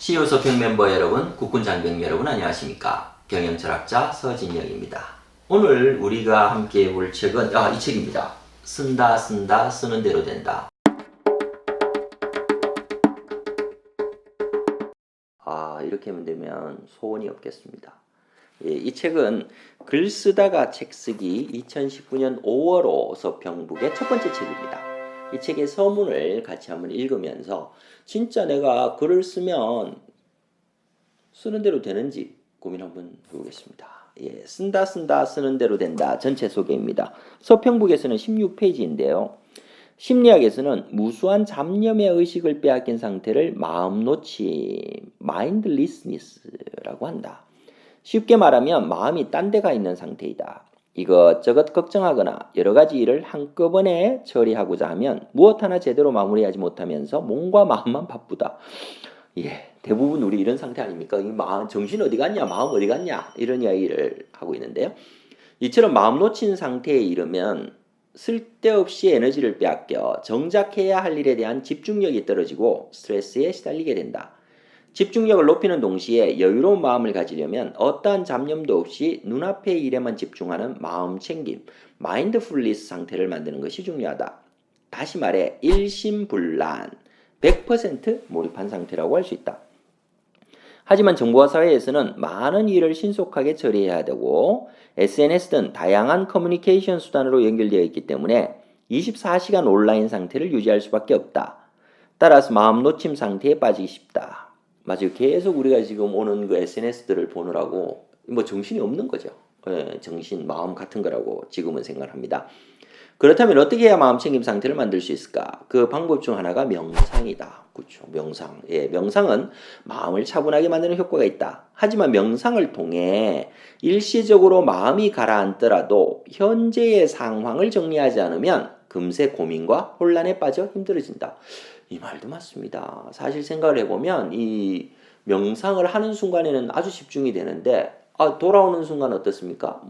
CEO 서평 멤버 여러분, 국군 장병 여러분 안녕하십니까? 경영철학자 서진영입니다. 오늘 우리가 함께 볼 책은 이 책입니다. 쓴다 쓰는 대로 된다. 이렇게 하면 되면 소원이 없겠습니다. 이 책은 글 쓰다가 책 쓰기 2019년 5월 서평북의 첫 번째 책입니다. 이 책의 서문을 같이 한번 읽으면서 진짜 내가 글을 쓰면 쓰는 대로 되는지 고민 한번 해보겠습니다. 쓴다 쓰는 대로 된다 전체 소개입니다. 서평북에서는 16페이지인데요. 심리학에서는 무수한 잡념의 의식을 빼앗긴 상태를 마음놓침, mindlessness라고 한다. 쉽게 말하면 마음이 딴 데가 있는 상태이다. 이것저것 걱정하거나 여러 가지 일을 한꺼번에 처리하고자 하면 무엇 하나 제대로 마무리하지 못하면서 몸과 마음만 바쁘다. 대부분 우리 이런 상태 아닙니까? 정신 어디 갔냐? 마음 어디 갔냐? 이런 이야기를 하고 있는데요. 이처럼 마음 놓친 상태에 이르면 쓸데없이 에너지를 빼앗겨 정작 해야 할 일에 대한 집중력이 떨어지고 스트레스에 시달리게 된다. 집중력을 높이는 동시에 여유로운 마음을 가지려면 어떠한 잡념도 없이 눈앞의 일에만 집중하는 마음 챙김, 마인드풀리스 상태를 만드는 것이 중요하다. 다시 말해 일심불란, 100% 몰입한 상태라고 할 수 있다. 하지만 정보화 사회에서는 많은 일을 신속하게 처리해야 되고 SNS 등 다양한 커뮤니케이션 수단으로 연결되어 있기 때문에 24시간 온라인 상태를 유지할 수밖에 없다. 따라서 마음 놓침 상태에 빠지기 쉽다. 맞아요. 계속 우리가 지금 오는 그 SNS들을 보느라고 정신이 없는 거죠. 정신, 마음 같은 거라고 지금은 생각합니다. 그렇다면 어떻게 해야 마음 챙김 상태를 만들 수 있을까? 그 방법 중 하나가 명상이다. 그렇죠. 명상. 명상은 마음을 차분하게 만드는 효과가 있다. 하지만 명상을 통해 일시적으로 마음이 가라앉더라도 현재의 상황을 정리하지 않으면 금세 고민과 혼란에 빠져 힘들어진다. 이 말도 맞습니다. 사실 생각을 해보면 이 명상을 하는 순간에는 아주 집중이 되는데 돌아오는 순간 어떻습니까?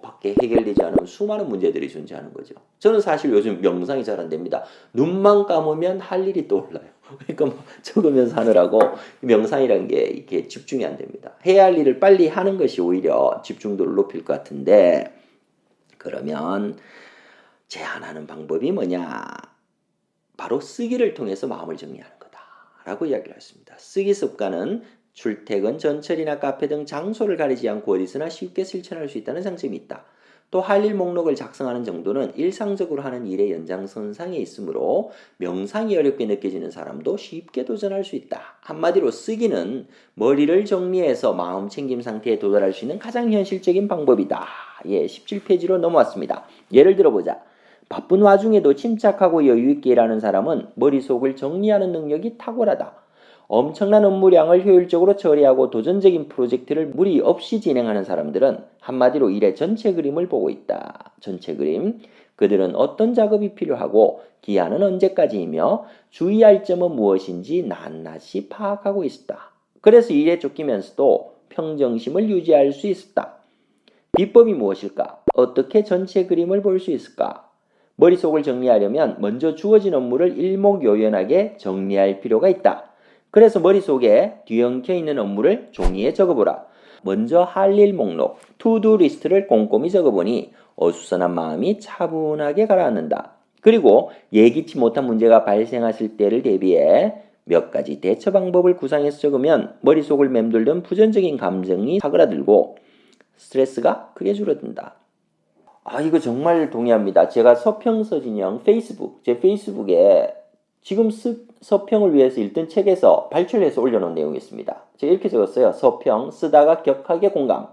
밖에 해결되지 않은 수많은 문제들이 존재하는 거죠. 저는 사실 요즘 명상이 잘 안 됩니다. 눈만 감으면 할 일이 떠올라요. 그러니까 적으면서 하느라고 명상이라는 게 이렇게 집중이 안 됩니다. 해야 할 일을 빨리 하는 것이 오히려 집중도를 높일 것 같은데, 그러면 제안하는 방법이 뭐냐? 바로 쓰기를 통해서 마음을 정리하는 거다라고 이야기를 했습니다. 쓰기 습관은 출퇴근, 전철이나 카페 등 장소를 가리지 않고 어디서나 쉽게 실천할 수 있다는 장점이 있다. 또 할 일 목록을 작성하는 정도는 일상적으로 하는 일의 연장선상에 있으므로 명상이 어렵게 느껴지는 사람도 쉽게 도전할 수 있다. 한마디로 쓰기는 머리를 정리해서 마음 챙김 상태에 도달할 수 있는 가장 현실적인 방법이다. 17페이지로 넘어왔습니다. 예를 들어보자. 바쁜 와중에도 침착하고 여유있게 일하는 사람은 머릿속을 정리하는 능력이 탁월하다. 엄청난 업무량을 효율적으로 처리하고 도전적인 프로젝트를 무리 없이 진행하는 사람들은 한마디로 일의 전체 그림을 보고 있다. 전체 그림. 그들은 어떤 작업이 필요하고 기한은 언제까지이며 주의할 점은 무엇인지 낱낱이 파악하고 있었다. 그래서 일에 쫓기면서도 평정심을 유지할 수 있었다. 비법이 무엇일까? 어떻게 전체 그림을 볼 수 있을까? 머릿속을 정리하려면 먼저 주어진 업무를 일목요연하게 정리할 필요가 있다. 그래서 머릿속에 뒤엉켜 있는 업무를 종이에 적어보라. 먼저 할 일 목록, 투두 리스트를 꼼꼼히 적어보니 어수선한 마음이 차분하게 가라앉는다. 그리고 예기치 못한 문제가 발생했을 때를 대비해 몇 가지 대처 방법을 구상해서 적으면 머릿속을 맴돌던 부정적인 감정이 사그라들고 스트레스가 크게 줄어든다. 이거 정말 동의합니다. 제가 서평서진영 제 페이스북에 지금 서평을 위해서 읽던 책에서 발췌해서 올려놓은 내용이 있습니다. 제가 이렇게 적었어요. 서평, 쓰다가 격하게 공감.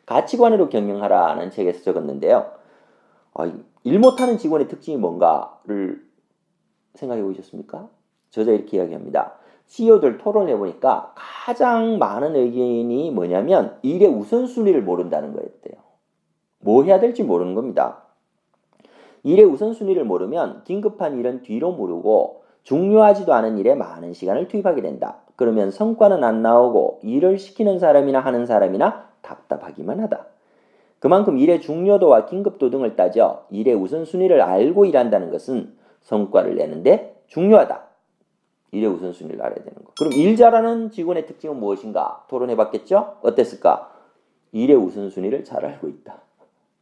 가치관으로 경영하라는 책에서 적었는데요. 일 못하는 직원의 특징이 뭔가를 생각해 보셨습니까? 저자 이렇게 이야기합니다. CEO들 토론해보니까 가장 많은 의견이 뭐냐면 일의 우선순위를 모른다는 거였대요. 뭐 해야 될지 모르는 겁니다. 일의 우선순위를 모르면 긴급한 일은 뒤로 미루고 중요하지도 않은 일에 많은 시간을 투입하게 된다. 그러면 성과는 안 나오고 일을 시키는 사람이나 하는 사람이나 답답하기만 하다. 그만큼 일의 중요도와 긴급도 등을 따져 일의 우선순위를 알고 일한다는 것은 성과를 내는데 중요하다. 일의 우선순위를 알아야 되는 거. 그럼 일 잘하는 직원의 특징은 무엇인가? 토론해 봤겠죠? 어땠을까? 일의 우선순위를 잘 알고 있다.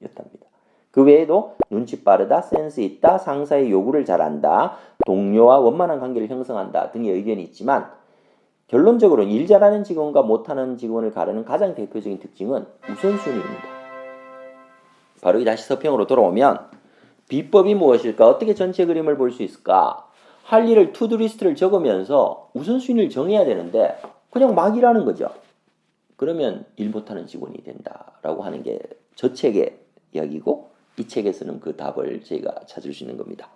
였답니다. 그 외에도 눈치 빠르다, 센스 있다, 상사의 요구를 잘 안다, 동료와 원만한 관계를 형성한다 등의 의견이 있지만 결론적으로 일 잘하는 직원과 못하는 직원을 가르는 가장 대표적인 특징은 우선순위입니다. 바로 이 다시 서평으로 돌아오면 비법이 무엇일까? 어떻게 전체 그림을 볼 수 있을까? 할 일을 투두리스트를 적으면서 우선순위를 정해야 되는데 그냥 막 일하는 거죠. 그러면 일 못하는 직원이 된다라고 하는 게 저 책의 이야기고 이 책에서는 그 답을 저희가 찾을 수 있는 겁니다.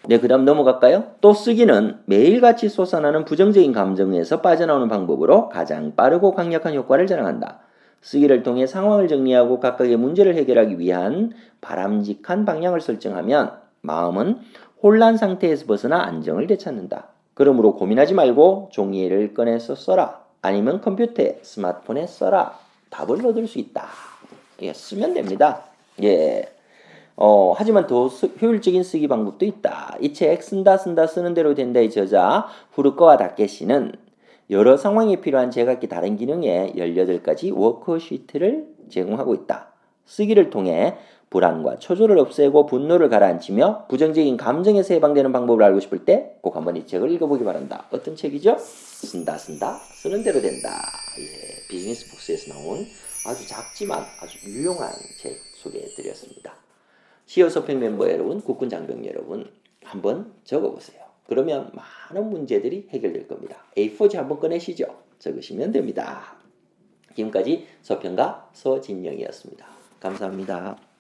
네, 그 다음 넘어갈까요? 또 쓰기는 매일같이 솟아나는 부정적인 감정에서 빠져나오는 방법으로 가장 빠르고 강력한 효과를 자랑한다. 쓰기를 통해 상황을 정리하고 각각의 문제를 해결하기 위한 바람직한 방향을 설정하면 마음은 혼란 상태에서 벗어나 안정을 되찾는다. 그러므로 고민하지 말고 종이를 꺼내서 써라. 아니면 컴퓨터에, 스마트폰에 써라. 답을 얻을 수 있다. 예, 쓰면 됩니다. 예. 하지만 더 효율적인 쓰기 방법도 있다. 이 책 쓴다 쓰는 대로 된다의 저자 후르코와 다케시는 여러 상황에 필요한 제각기 다른 기능의 18가지 워크시트를 제공하고 있다. 쓰기를 통해 불안과 초조를 없애고 분노를 가라앉히며 부정적인 감정에서 해방되는 방법을 알고 싶을 때 꼭 한번 이 책을 읽어보기 바란다. 어떤 책이죠? 쓴다 쓰는 대로 된다. 예, 비즈니스 북스에서 나온 아주 작지만 아주 유용한 책 소개해드렸습니다. 시어 서평 멤버 여러분, 국군 장병 여러분 한번 적어보세요. 그러면 많은 문제들이 해결될 겁니다. A4지 한번 꺼내시죠. 적으시면 됩니다. 지금까지 서평가 서진영이었습니다. 감사합니다.